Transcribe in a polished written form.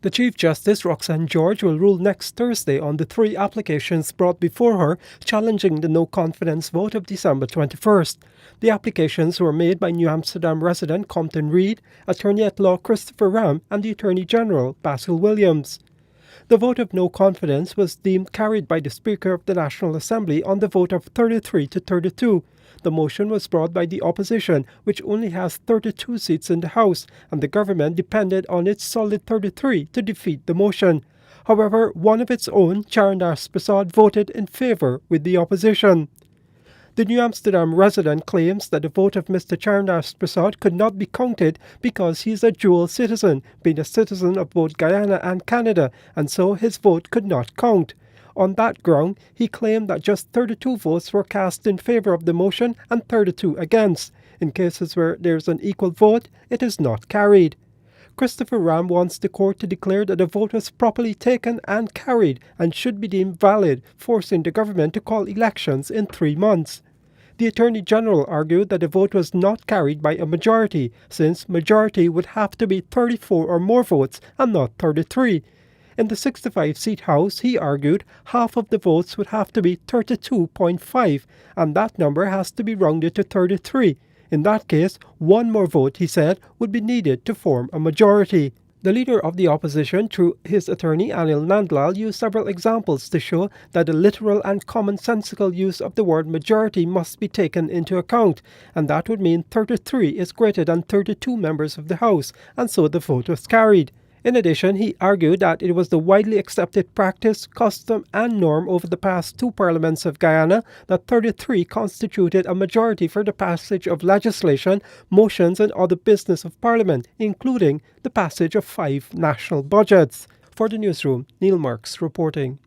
The Chief Justice, Roxanne George, will rule next Thursday on the three applications brought before her challenging the no-confidence vote of December 21st. The applications were made by New Amsterdam resident Compton Reed, Attorney-at-Law Christopher Ram, and the Attorney General Basil Williams. The vote of no confidence was deemed carried by the Speaker of the National Assembly on the vote of 33 to 32. The motion was brought by the opposition, which only has 32 seats in the House, and the government depended on its solid 33 to defeat the motion. However, one of its own, Charandas Prasad, voted in favour with the opposition. The New Amsterdam resident claims that the vote of Mr. Charandas Prasad could not be counted because he is a dual citizen, being a citizen of both Guyana and Canada, and so his vote could not count. On that ground, he claimed that just 32 votes were cast in favour of the motion and 32 against. In cases where there is an equal vote, it is not carried. Christopher Ram wants the court to declare that the vote was properly taken and carried and should be deemed valid, forcing the government to call elections in 3 months. The Attorney General argued that the vote was not carried by a majority, since majority would have to be 34 or more votes and not 33. In the 65-seat House, he argued, half of the votes would have to be 32.5, and that number has to be rounded to 33. In that case, one more vote, he said, would be needed to form a majority. The leader of the opposition, through his attorney Anil Nandlal, used several examples to show that the literal and commonsensical use of the word majority must be taken into account, and that would mean 33 is greater than 32 members of the House, and so the vote was carried. In addition, he argued that it was the widely accepted practice, custom, and norm over the past 2 parliaments of Guyana that 33 constituted a majority for the passage of legislation, motions, and other business of Parliament, including the passage of 5 national budgets. For the newsroom, Neil Marks reporting.